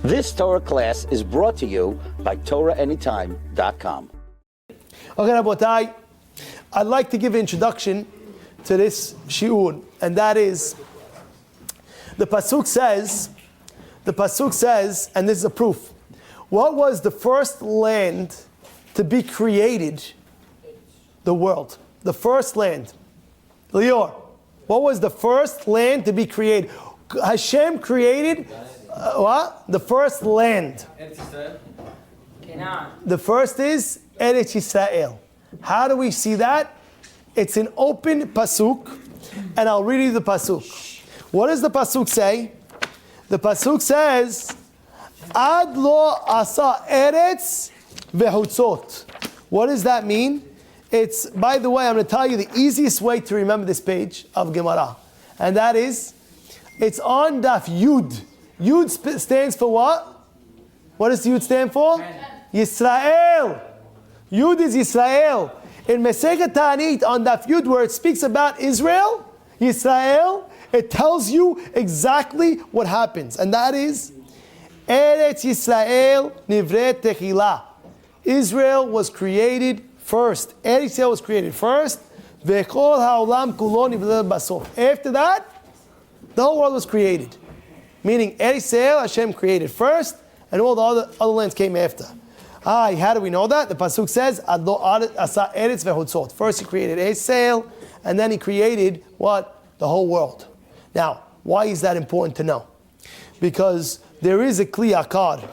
This Torah class is brought to you by TorahAnytime.com. Okay, Rabotai, I'd like to give an introduction to this shiur, and that is, the pasuk says, and this is a proof. What was the first land to be created? The world. The first land. Lior, what was the first land to be created? Hashem created what? The first land. The first is Eretz Yisrael. How do we see that? It's an open pasuk, and I'll read you the pasuk. What does the pasuk say? The pasuk says, Ad lo asa eretz vehutzot. What does that mean? It's, by the way, I'm going to tell you the easiest way to remember this page of Gemara. And that is, it's on Daf Yud. Yud stands for what? What does Yud stand for? Yisrael. Yud is Yisrael. In Masechet Ta'anit on Daf Yud, where it speaks about Israel, Yisrael, it tells you exactly what happens. And that is, Eretz Yisrael nivret techila. Israel was created first. Eretz Yisrael was created first. V'chol ha'olam kulo nivlet basof. After that, the whole world was created. Meaning, Eretz Yisrael, Hashem created first, and all the other lands came after. How do we know that? The pasuk says, Ad lo asa eretz vehutzot. First he created Eretz Yisrael, and then he created what? The whole world. Now, why is that important to know? Because there is a Kli Akar,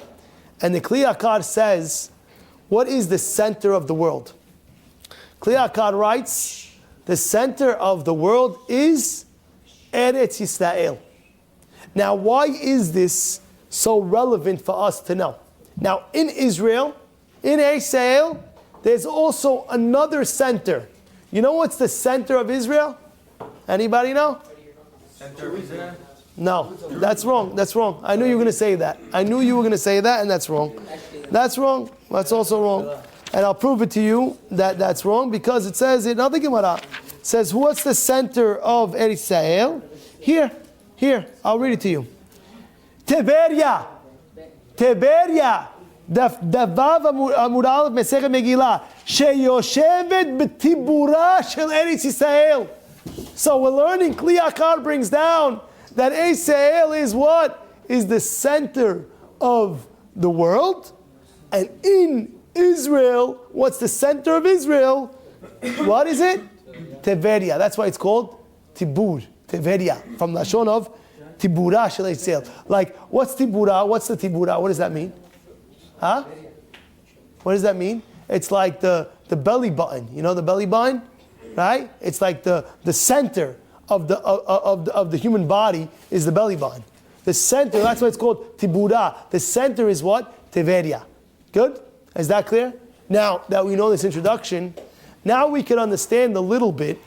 and the Kli Akar says, what is the center of the world? Kli Akar writes, the center of the world is Eretz Yisrael. Now, why is this so relevant for us to know? Now, in Israel, in Israel, there's also another center. You know what's the center of Israel? Anybody know? Center of Israel? No, that's wrong. That's wrong. I knew you were going to say that. I knew you were going to say that, and that's wrong. That's wrong. That's also wrong. And I'll prove it to you that that's wrong, because it says in other Gemara, it says, what's the center of Eretz Yisrael? Here, I'll read it to you. Tiberia. Davav Amud Aleph Masechet Megillah. Sheyoshevet b'tibura shel Eretz Yisrael. So we're learning, Kli Akar brings down that Eretz Yisrael is what? Is the center of the world. And in Israel, what's the center of Israel? What is it? Tiberia. That's why it's called Tibur. Tiberia. From Lashon of Tibura shel Eretz Yisrael. Like, what's Tibura? What's the Tibura? What does that mean? Huh? What does that mean? It's like the belly button. You know the belly button? Right? It's like the center of the human body is the belly button. The center, that's why it's called Tibura. The center is what? Tiberia. Good? Is that clear? Now that we know this introduction, now we can understand a little bit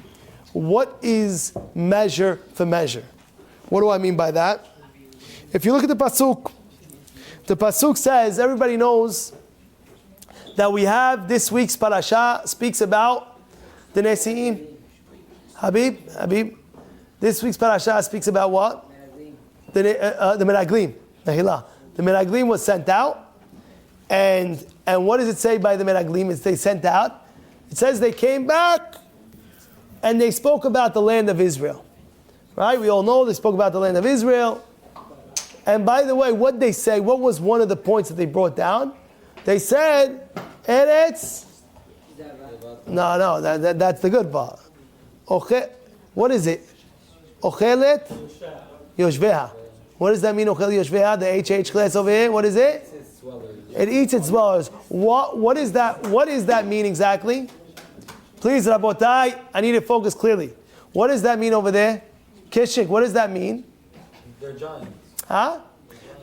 what is measure for measure. What do I mean by that? If you look at the pasuk says, everybody knows that we have this week's Parashat speaks about the Nesi'im. Habib. This week's Parashat speaks about what? The Meraglim. The Meraglim was sent out. And what does it say by the Meraglim? It's they sent out. It says they came back and they spoke about the land of Israel. Right? We all know they spoke about the land of Israel. And by the way, what they say, what was one of the points that they brought down? They said, Eretz. No, that's the good part. What is it? Ochelet Yoshveha. What does that mean, Ochel Yoshveha? The HH class over here, what is it? It eats its dwellers. What is that? What does that mean exactly? Please, Rabotai, I need to focus clearly. What does that mean over there? Kishik, what does that mean? They're giants. Huh?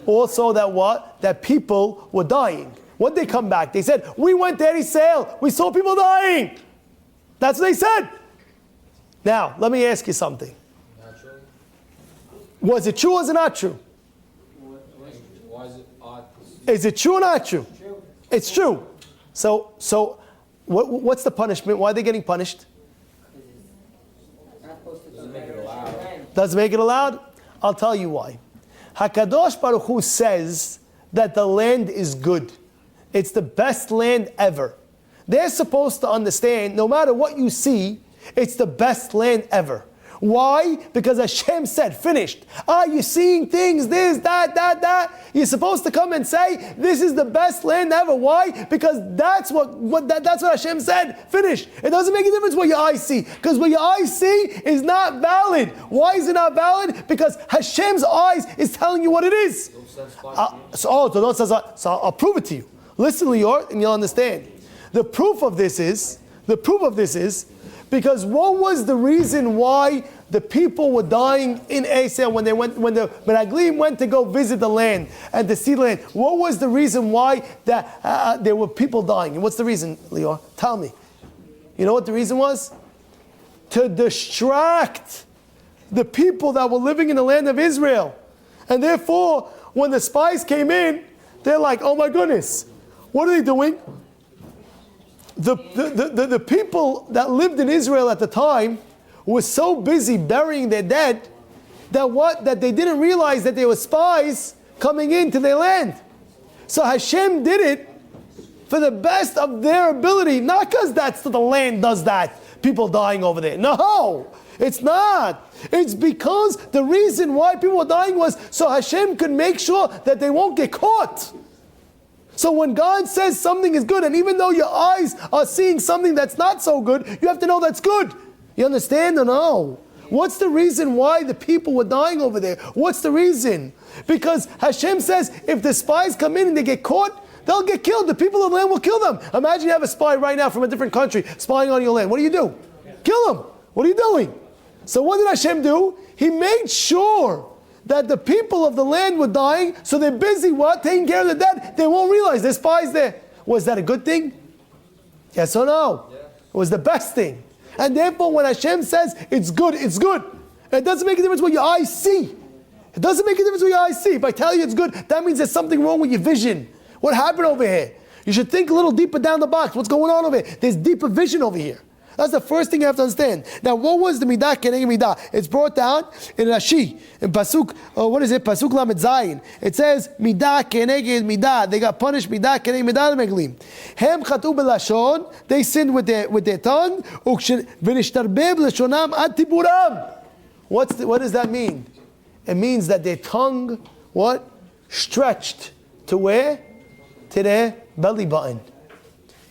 Also that what? That people were dying. What did they come back? They said, we went to Eretz Yisrael. We saw people dying. That's what they said. Now, let me ask you something. Naturally. Was it true or is it not true? Why is it odd? Is it true or not true? It's true. So what's the punishment? Why are they getting punished? Doesn't make it allowed. Doesn't make it allowed? I'll tell you why. HaKadosh Baruch Hu says that the land is good. It's the best land ever. They're supposed to understand, no matter what you see, it's the best land ever. Why? Because Hashem said, finished. You're seeing things, this, that. You're supposed to come and say, this is the best land ever. Why? Because that's what Hashem said, finished. It doesn't make a difference what your eyes see. Because what your eyes see is not valid. Why is it not valid? Because Hashem's eyes is telling you what it is. So I'll prove it to you. Listen, Lior, and you'll understand. The proof of this is, because what was the reason why the people were dying in Asa when the Meraglim went to go visit the land and to see the land? What was the reason why that there were people dying? And what's the reason, Lior? Tell me. You know what the reason was? To distract the people that were living in the land of Israel. And therefore, when the spies came in, they're like, oh my goodness, what are they doing? The people that lived in Israel at the time were so busy burying their dead that they didn't realize that there were spies coming into their land. So Hashem did it for the best of their ability, not because that's the land does that, people dying over there. No, it's not. It's because the reason why people were dying was so Hashem could make sure that they won't get caught. So when God says something is good, and even though your eyes are seeing something that's not so good, you have to know that's good. You understand or no? What's the reason why the people were dying over there? What's the reason? Because Hashem says if the spies come in and they get caught, they'll get killed. The people of the land will kill them. Imagine you have a spy right now from a different country spying on your land. What do? Kill him. What are you doing? So what did Hashem do? He made sure that the people of the land were dying, so they're busy what? Taking care of the dead. They won't realize there's spies there. Was that a good thing? Yes or no? Yeah. It was the best thing. And therefore when Hashem says it's good, it's good. It doesn't make a difference what your eyes see. It doesn't make a difference what your eyes see. If I tell you it's good, that means there's something wrong with your vision. What happened over here? You should think a little deeper down the box. What's going on over here? There's deeper vision over here. That's the first thing you have to understand. Now, what was the midah keneged midah? It's brought down in Rashi, in Pasuk, Pasuk Lamed Zayin. It says, midah keneged midah. They got punished, midah keneged midah meglim. Hem chatu belashon. They sinned with their tongue. V'nishtarbeb lashonam ad tiburam. What does that mean? It means that their tongue, what? Stretched to where? To their belly button.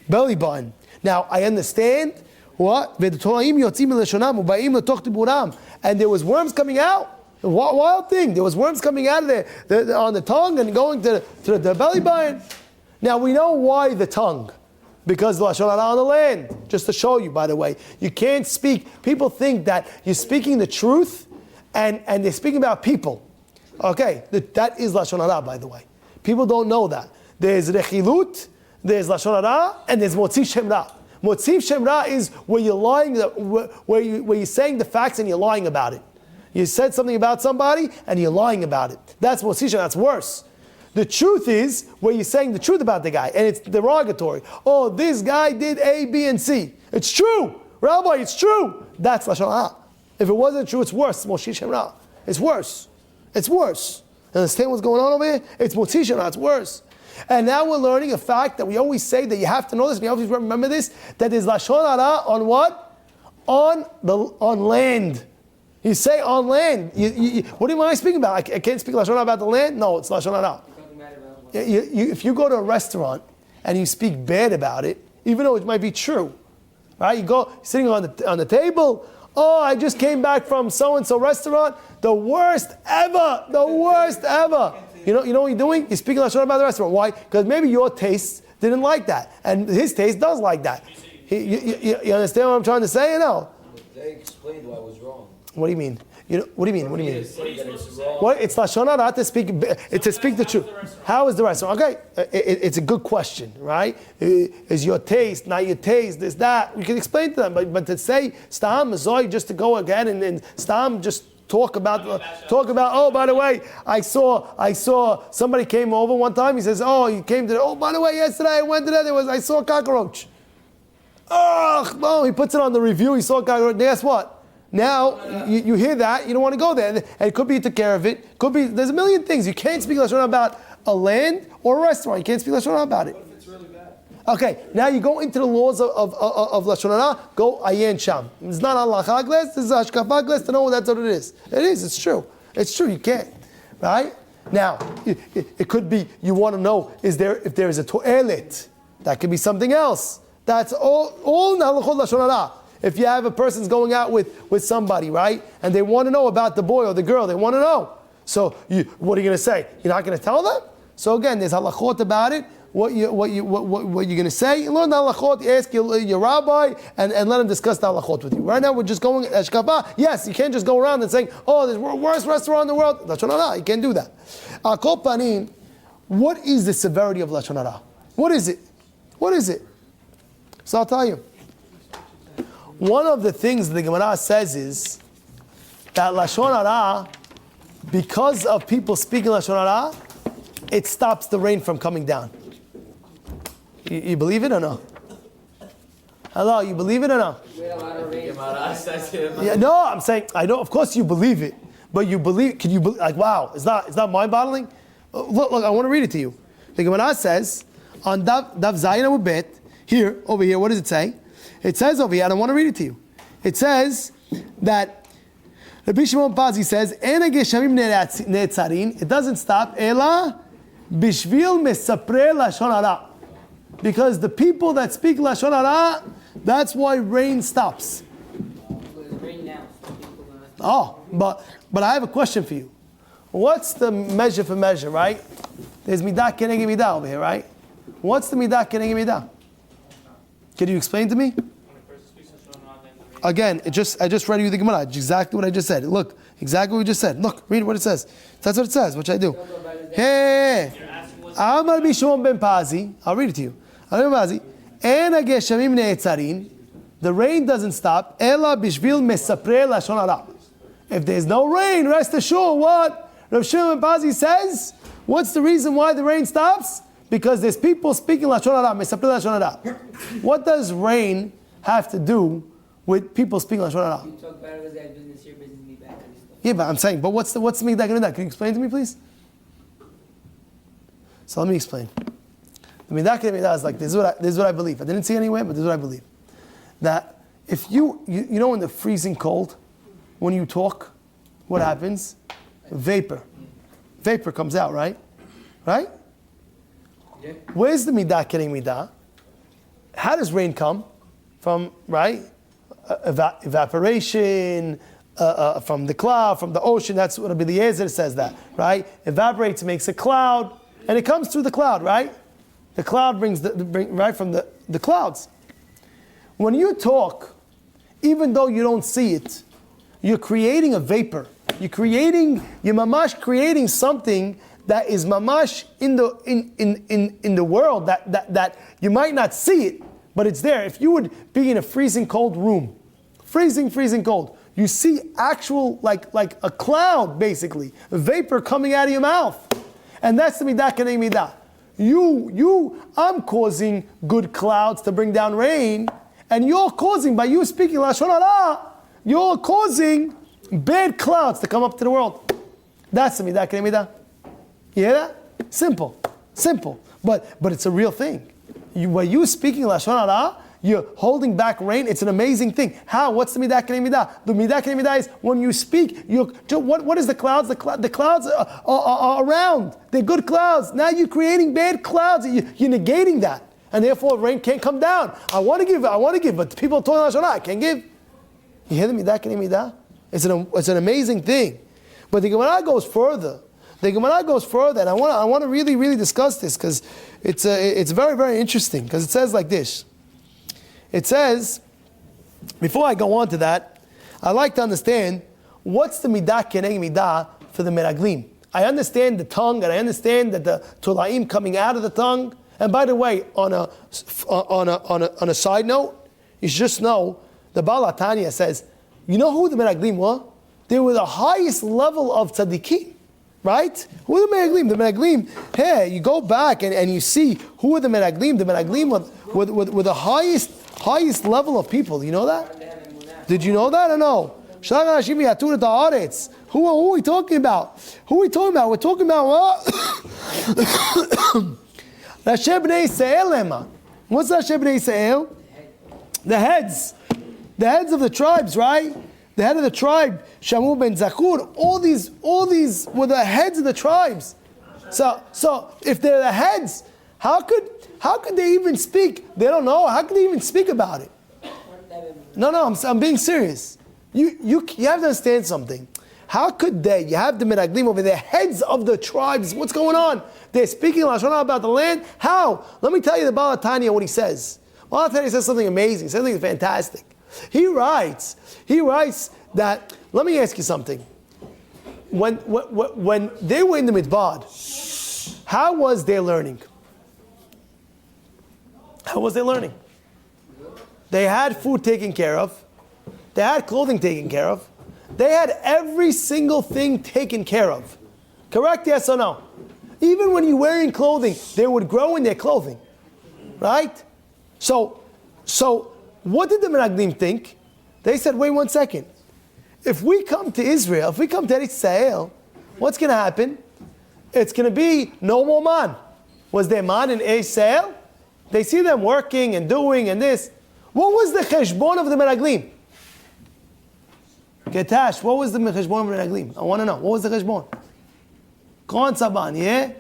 Belly button. Now, I understand. What? And there was worms coming out. A wild thing. There was worms coming out of there on the tongue and going to the belly button. Now we know why the tongue. Because the Lashon Hara on the land. Just to show you, by the way. You can't speak. People think that you're speaking the truth and they're speaking about people. Okay. That is Lashon Hara, by the way. People don't know that. There's Rechilut, there's Lashon Hara, and there's Motzi Shem Ra. Motziv Shem Ra is where you're lying, where you're saying the facts and you're lying about it. You said something about somebody and you're lying about it. That's Motziv Shem Ra. That's worse. The truth is where you're saying the truth about the guy and it's derogatory. Oh, this guy did A, B, and C. It's true, Rabbi. It's true. That's Lashon Hara. If it wasn't true, it's worse. Motziv Shem Ra. It's worse. It's worse. Understand what's going on over here? It's Motziv Shem Ra. It's worse. And now we're learning a fact that we always say that you have to know this, and you always remember this, that is Lashon Hara on what? On land. You say on land. What am I speaking about? I can't speak Lashon Hara about the land? No, it's Lashon Hara. If you go to a restaurant and you speak bad about it, even though it might be true, right? You go sitting on the table, oh, I just came back from so-and-so restaurant, the worst ever. You know what you're doing? You're speaking Lashon about the restaurant. Why? Because maybe your taste didn't like that, and his taste does like that. You understand what I'm trying to say? No. They explained why it was wrong. What do you mean? What do you mean? What? It's Lashon Hara to speak. It's to speak the truth. How is the restaurant? Okay, it's a good question, right? Is your taste not your taste? This that we can explain to them, but to say stam zoy just to go again and stam just. Talk about. Oh, by the way, I saw somebody came over one time. He says, "Oh, you came to. Oh, by the way, yesterday I went to that. I saw a cockroach." Oh, he puts it on the review. He saw a cockroach. Guess what? Now you hear that you don't want to go there, and it could be you took care of it. Could be there's a million things you can't speak Lashon a land or a restaurant. You can't speak Lashon Hara about it. What if it's really bad? Okay, now you go into the laws of Lashon Hara, go ayin sham. It's not halacha glass, this is hashkafa glass to know that's what it is. It is, it's true. It's true, you can't. Right? Now, it could be, you want to know, if there is a toilet, that could be something else. That's all in halachot Lashon Hara. If you have a person's going out with somebody, right? And they want to know about the boy or the girl, they want to know. So what are you going to say? You're not going to tell them? So again, there's halachot about it. What you're going to say? You learn the halachot, you ask your rabbi, and let him discuss the halachot with you. Right now we're just going ashkapa. Yes, you can't just go around and saying, oh, there's the worst restaurant in the world. Lashon Hara, you can't do that. Kol panim, what is the severity of Lashon Hara? What is it? What is it? So I'll tell you. One of the things the Gemara says is that Lashon Hara, because of people speaking Lashon Hara, it stops the rain from coming down. You believe it or no? Hello, you believe it or no? Yeah, no, I'm saying, I know, of course you believe it, but you believe, can you believe, like, wow, it's not mind-boggling? Look, I want to read it to you. The Gemara says, on Dav Zayin Amud Bet, over here, what does it say? It says over here, and I want to read it to you. It says that Rabbi Shimon Pazi says, "En geshamim ne'etzarin." It doesn't stop. Ela bishvil mesapre lashon hara, because the people that speak lashon hara, that's why rain stops. Rain now. Oh, but I have a question for you. What's the measure for measure, right? There's midah keneged midah over here, right? What's the midah keneged midah? Can you explain to me? Again, I just read you the Gemara. Exactly what I just said. Look, exactly what we just said. Look, read what it says. That's what it says, which I do. Hey, Amar Bishon ben Pazi. I'll read it to you. The rain doesn't stop. Ela bishvil mesapre lashon hara. If there's no rain, rest assured what Rav Shimon ben Pazi says. What's the reason why the rain stops? Because there's people speaking lashon hara, mesapre lashon hara. What does rain have to do with people speaking Lashon Hara? You talk about it because I have business here, business me back. Yeah, but I'm saying, but what's the midah going to that? Can you explain to me, please? So let me explain. The midah is like this is what I believe. I didn't see anywhere, but this is what I believe. That if you know in the freezing cold, when you talk, what happens? Vapor comes out, right? Right? Yeah. Where's the midah midah? How does rain come? From, right? Evaporation from the cloud, from the ocean. That's what Rabbi Eliezer says that, right? Evaporates, makes a cloud, and it comes through the cloud, right? The cloud brings right from the clouds. When you talk, even though you don't see it, you're creating a vapor. You're mamash creating something that is mamash in the world that you might not see it, but it's there. If you would be in a freezing cold room, freezing cold, you see actual, like a cloud, basically, a vapor coming out of your mouth. And that's the midah keneged midah. I'm causing good clouds to bring down rain, and you're causing, by you speaking Lashon Hara, you're causing bad clouds to come up to the world. That's the midah keneged midah. You hear that? Simple. But it's a real thing. By you speaking Lashon Hara, you're holding back rain. It's an amazing thing. How? What's the midah keneged midah? The midah keneged midah is when you speak. What is the clouds? The clouds are around. They're good clouds. Now you're creating bad clouds. You're negating that, and therefore rain can't come down. I want to give, but people are talking Lashon Hara. I can't give. You hear the midah keneged midah? It's an amazing thing. But the Gemara goes further. And I want to really, really discuss this because it's very, very interesting. Because it says like this. It says, before I go on to that, I like to understand what's the midah keneged midah for the meraglim. I understand the tongue, and I understand that the tolaim coming out of the tongue. And by the way, on a side note, you should just know the Baal HaTanya says, you know who the meraglim were? They were the highest level of tzaddikim. Right? Who are the meraglim? The meraglim, hey, you go back and you see who are the meraglim. The meraglim were the highest level of people. Do you know that? Did you know that or no? Who are we talking about? Who are we talking about? We're talking about what? Rashi Bnei Yisrael lema. What's Rashi Bnei Yisrael? The heads. The heads of the tribes, right? The head of the tribe, Shamu ben Zakur. All these were the heads of the tribes. So if they're the heads, how could they even speak? They don't know. How could they even speak about it? No, I'm being serious. You have to understand something. How could they? You have the Meraglim over there, heads of the tribes. What's going on? They're speaking Lashon about the land. How? Let me tell you the Baal Tanya what he says. Baal Tanya says something amazing. He says something fantastic. He writes that. Let me ask you something. When they were in the Midbar, how was their learning? How was their learning? They had food taken care of. They had clothing taken care of. They had every single thing taken care of. Correct? Yes or no? Even when you're wearing clothing, they would grow in their clothing. Right? So what did the Meraglim think? They said, wait 1 second. If we come to Israel, if we come to Eretz Yisrael, what's going to happen? It's going to be no more man. Was there man in Eretz Yisrael? They see them working and doing and this. What was the cheshbon of the Meraglim? Getash, what was the cheshbon of the Meraglim? I want to know. What was the cheshbon? Kon Saban, yeah?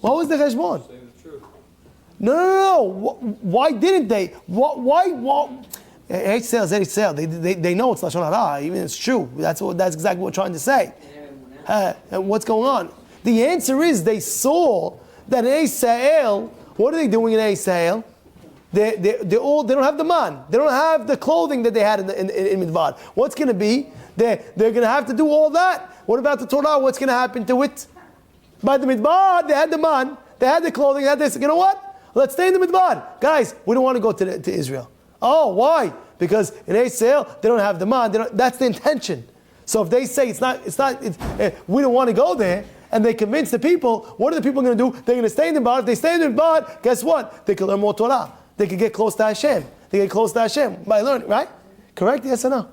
What was the cheshbon? No. Why didn't they? Why? Eretz Yisrael is Eretz Yisrael. They know it's Lashon Hara. Even it's true. That's exactly what we're trying to say. And what's going on? The answer is they saw that in Eretz Yisrael, what are they doing in Eretz Yisrael? They don't have the man. They don't have the clothing that they had in Midbar. What's going to be? They're going to have to do all that. What about the Torah? What's going to happen to it? By the Midbar, they had the man. They had the clothing. They had this. You know what? Let's stay in the Midbar. Guys, we don't want to go to Israel. Oh, why? Because in Eretz Yisrael, they don't have the man. That's the intention. So if they say we don't want to go there, and they convince the people, what are the people going to do? They're going to stay in the Midbar. If they stay in the Midbar, guess what? They can learn more Torah. They can get close to Hashem. They get close to Hashem by learning, right? Correct? Yes or no?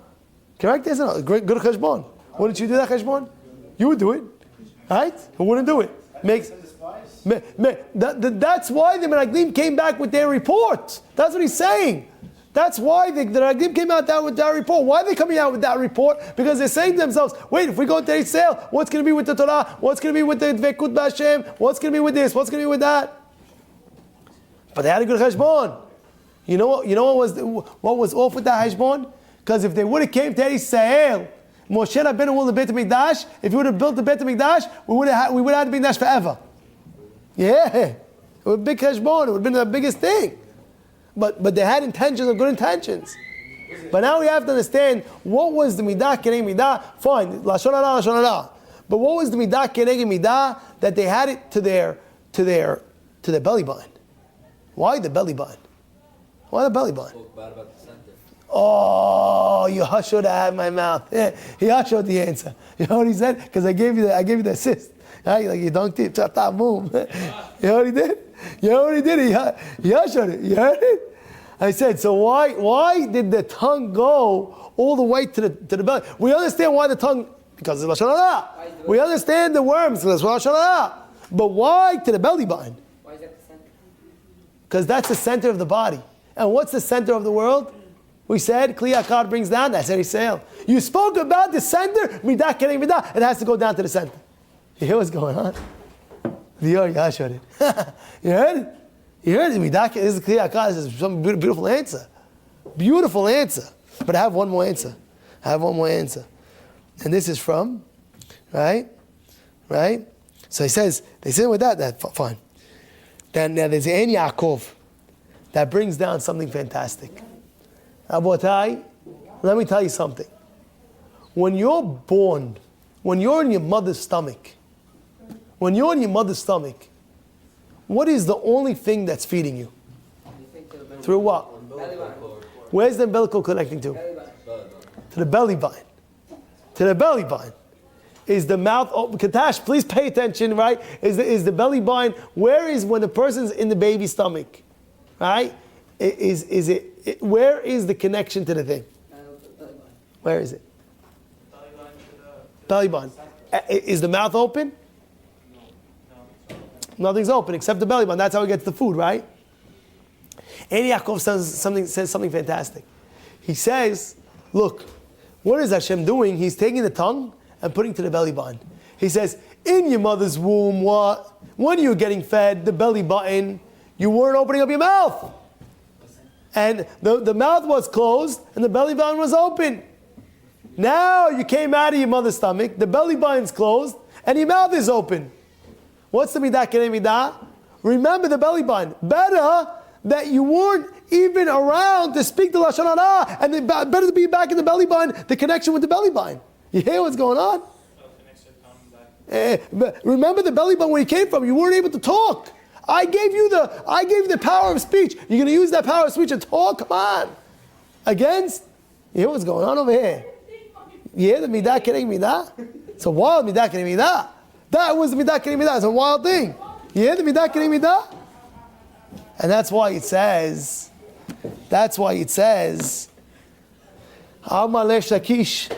Correct? Yes or no? Good cheshbon. Wouldn't you do that cheshbon? You would do it, right? Who wouldn't do it? That's why the Meraglim came back with their report. That's what he's saying. That's why the Meraglim came out with that report. Why are they coming out with that report? Because they're saying to themselves, wait, if we go to Eretz Yisrael, what's going to be with the Torah? What's going to be with the Dvekut B'Hashem? What's going to be with this? What's going to be with that? But they had a good cheshbon. You know what was off with that cheshbon? Because if they would have came to Eretz Yisrael, Moshe Rabbeinu will the Beit HaMikdash. If he would have built the Beit HaMikdash, we would have had the Mikdash forever. Yeah, it would be big cheshbon. It would have been the biggest thing. But they had intentions of good intentions. But now we have to understand what was the midah keneged midah. Fine, lashon hara. But what was the midah keneged midah that they had it to their belly button? Why the belly button? Why the belly button? Oh, you should have my mouth. Yeah, he showed the answer. You know what he said? Because I gave you the assist. Right? Like you dunked it, boom. You know what he did? You know what he did? He showed it. You heard it? I said, so why did the tongue go all the way to the belly? We understand why the tongue, because it's Lashon Hara. We understand the worms, because it's Lashon Hara. But why to the belly button? Why is that the center? Because that's the center of the body. And what's the center of the world? We said, Kli Akar brings down, that's Eretz Yisrael. You spoke about the center, midah keneged midah, it has to go down to the center. You hear what's going on? You heard it. You heard it? You heard it? Midah, this is Kli Akar, this is some beautiful answer. Beautiful answer. But I have one more answer. And this is from, right? So he says, they say with that, fine. Then there's Ein Yaakov that brings down something fantastic. Abotai, let me tell you something. When you're born, when you're in your mother's stomach, what is the only thing that's feeding you? Through what? Where's the umbilical connecting to? To the belly button. Is the mouth, Katash, please pay attention, right? Is the belly button, where is when the person's in the baby's stomach? Right? Where is the connection to the thing? Where is it? Belly button. Is the mouth open? Nothing's open except the belly button. That's how he gets the food, right? And Yaakov says something fantastic. He says, look, what is Hashem doing? He's taking the tongue and putting it to the belly button. He says, in your mother's womb, what? When you were getting fed, the belly button, you weren't opening up your mouth. And the mouth was closed and the belly button was open. Now you came out of your mother's stomach, the belly button's closed, and your mouth is open. What's the midah k'nei midah? Remember the belly button. Better that you weren't even around to speak the Lashon Hara, and better to be back in the belly button, the connection with the belly button. You hear what's going on? Remember the belly button where you came from. You weren't able to talk. I gave you the power of speech. You're going to use that power of speech to talk? Come on. Against? You hear what's going on over here? You hear the midah k'nei midah? It's a wild midah k'nei midah. That was the midah k'nei midah. It's a wild thing. You hear the midah k'nei midah? And that's why it says, Amar lesh Lakish.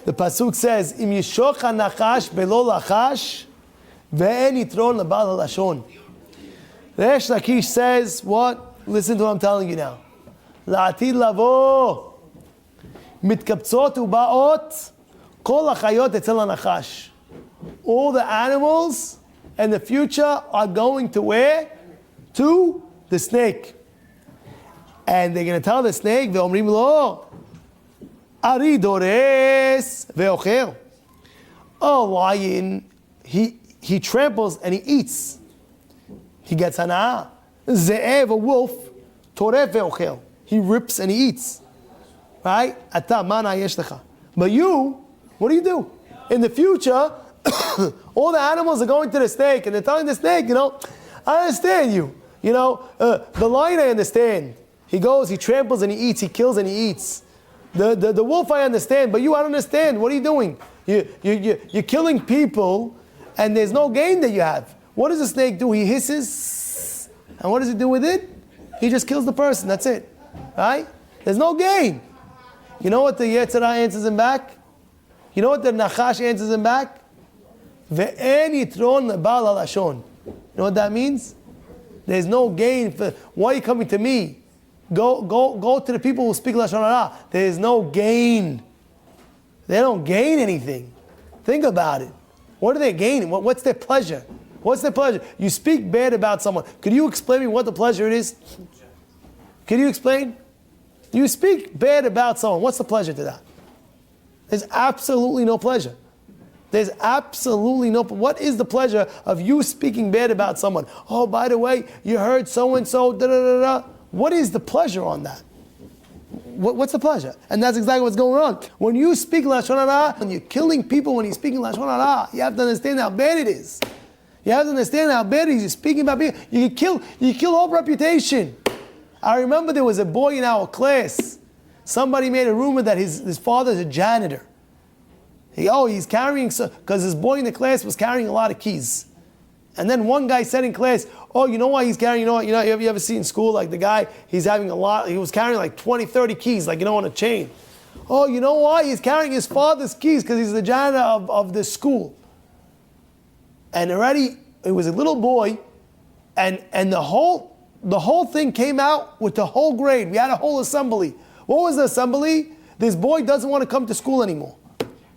The pasuk says, Im yishoch hanachash belo lachash, ve'en yitron lebal lashon. Resh Lakish says, what? Listen to what I'm telling you now. La'atid lavo. מתקבצות ובאות כל החיות אצל הנחש. All the animals in the future are going to where? To the snake. And they're going to tell the snake, ואומרים לו, ארי דורס ואוכל. A lion, he tramples and he eats. He gets הנאה. זאב, a wolf, טורף ואוכל. He rips and he eats. Right? Ata mana yesh lecha. But you, what do? In the future, all the animals are going to the snake and they're telling the snake, I understand you. The lion I understand. He goes, he tramples and he eats, he kills and he eats. The wolf I understand, but you I don't understand. What are you doing? You're killing people and there's no gain that you have. What does the snake do? He hisses. And what does he do with it? He just kills the person. That's it. Right? There's no gain. You know what the Yetzirah answers him back? You know what the Nachash answers him back? Ve'en yitron lebal lashon. You know what that means? There's no gain. Why are you coming to me? Go to the people who speak Lashon Hara. There's no gain. They don't gain anything. Think about it. What are they gaining? What's their pleasure? What's their pleasure? You speak bad about someone. Could you explain me what the pleasure it is? Can you explain? You speak bad about someone. What's the pleasure to that? There's absolutely no pleasure. There's absolutely no. What is the pleasure of you speaking bad about someone? Oh, by the way, you heard so and so. Da da da da. What is the pleasure on that? What's the pleasure? And that's exactly what's going on. When you speak Lashon Hara, when you're killing people when you're speaking Lashon Hara, you have to understand how bad it is. You have to understand how bad it is. You're speaking about people. You kill whole reputation. I remember there was a boy in our class. Somebody made a rumor that his father's a janitor. He's carrying, because his boy in the class was carrying a lot of keys. And then one guy said in class, you know why he's carrying, you ever see in school, like the guy, he was carrying like 20, 30 keys, like, on a chain. Oh, you know why? He's carrying his father's keys because he's the janitor of the school. And already, it was a little boy, and the whole thing came out with the whole grade. We had a whole assembly. What was the assembly? This boy doesn't want to come to school anymore.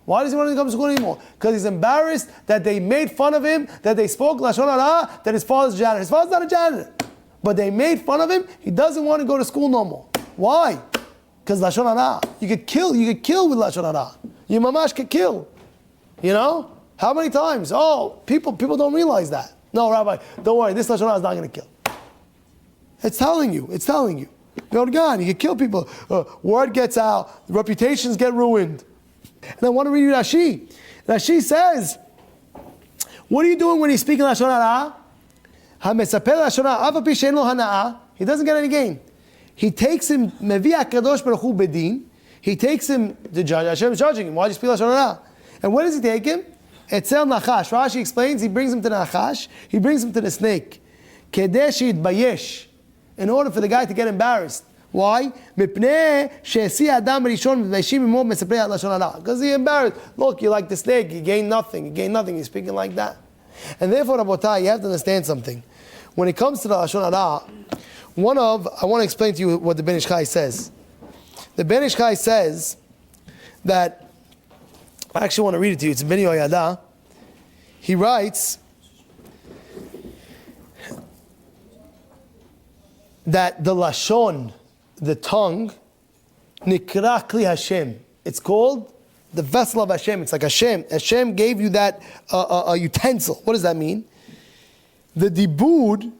Why does he want to come to school anymore? Because he's embarrassed that they made fun of him, that they spoke Lashon Hara, that his father's a janitor. His father's not a janitor. But they made fun of him. He doesn't want to go to school no more. Why? Because Lashon Hara. You could kill with Lashon Hara. You mamash could kill. How many times? People don't realize that. No, Rabbi, don't worry, this Lashon Hara is not going to kill. It's telling you. God, you can kill people. Word gets out, reputations get ruined. And I want to read you Rashi. Rashi says, what are you doing when he's speaking Lashon Hara? He doesn't get any gain. He takes him, Mevi HaKadosh Baruch Hu Bedin. He takes him to judge. Hashem is judging him. Why do you speak Lashon Hara? And where does he take him? Etzel Nachash. Rashi explains, he brings him to the Nachash. He brings him to the snake. Kedesh Yitbayesh. In order for the guy to get embarrassed. Why? Because he embarrassed. Look, you're like the snake. You gain nothing. You gain nothing. You're speaking like that. And therefore, Rabotai, you have to understand something. When it comes to the Lashon Hara, I want to explain to you what the Ben Ish Chai says. The Ben Ish Chai says that, I actually want to read it to you. It's Ben Yoyada. He writes that the Lashon, the tongue, Nikra Kli Hashem. It's called the vessel of Hashem. It's like Hashem. Hashem gave you that a utensil. What does that mean? The dibud,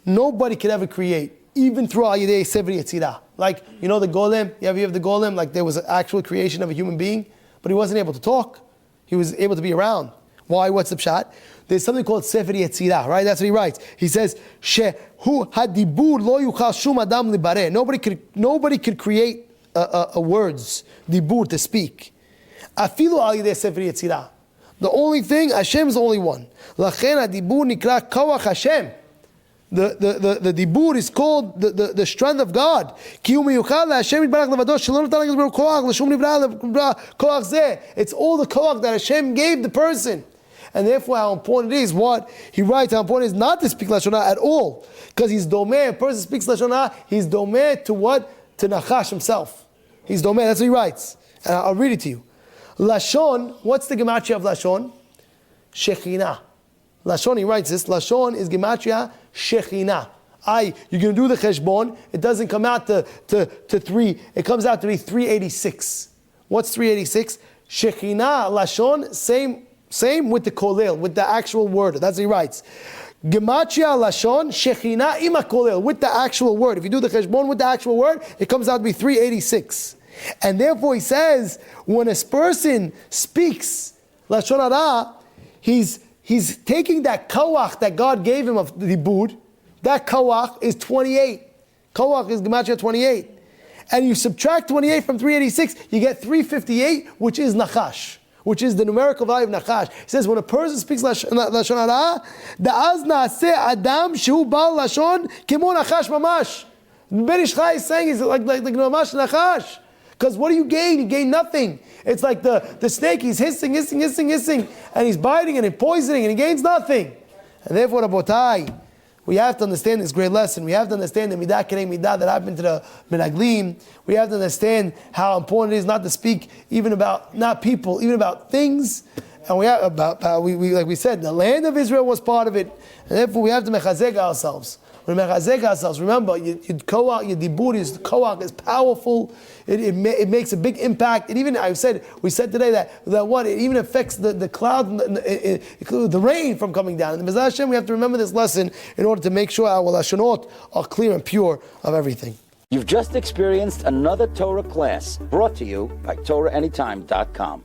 nobody could ever create, even through Al Yidei Sefer Yetzirah. Like, you know the golem? You have the golem? Like there was an actual creation of a human being, but he wasn't able to talk. He was able to be around. Why? What's the pshat? There's something called Sefer Yetzirah, right? That's what he writes. He says, Shehu hadibur lo yuchal shum adam libareh. Nobody could create words, dibur, to speak. Afilu al yidei Sefer Yetzirah. The only thing, Hashem is the only one. Lachen hadibur nikra kawach Hashem. The dibur is called the strength of God. It's all the koach that Hashem gave the person. And therefore how important it is, what he writes, how important it is not to speak Lashon Hara at all. Because he's domeh, a person speaks Lashon Hara, he's domeh to what? To Nachash himself. He's domeh, that's what he writes. And I'll read it to you. Lashon, what's the gematria of Lashon? Shekhinah. Lashon, he writes this, Lashon is gematria Shekhinah. You're going to do the cheshbon, it doesn't come out to 3, it comes out to be 386. What's 386? Shekhinah, Lashon, same with the kolel, with the actual word. That's what he writes. Gematria Lashon, Shekhinah ima kolel, with the actual word. If you do the cheshbon with the actual word, it comes out to be 386. And therefore he says, when a person speaks Lashon Hara, he's taking that koach that God gave him of the dibur. That koach is 28. Koach is gematria 28. And you subtract 28 from 386, you get 358, which is nachash, which is the numerical value of nachash. He says when a person speaks Lashon Hara, da'az na'aseh adam shehu bal Lashon kemo nachash mamash. Ben Ish Chai is saying he's like mamash nachash. Because what do you gain? You gain nothing. It's like the snake, he's hissing, and he's biting and poisoning, and he gains nothing. And therefore, Rabotai, we have to understand this great lesson. We have to understand the midah kerei midah that happened to the Menaglim. We have to understand how important it is not to speak even about, not people, even about things. And we have about, like we said, the land of Israel was part of it. And therefore we have to mechazek ourselves. When we mechazek ourselves, remember, your koach, your dibur, your koach is powerful. It makes a big impact. It even, we said today that what, it even affects the cloud, the rain from coming down. And Bezrat Hashem, we have to remember this lesson in order to make sure our lashonot are clear and pure of everything. You've just experienced another Torah class brought to you by TorahAnytime.com.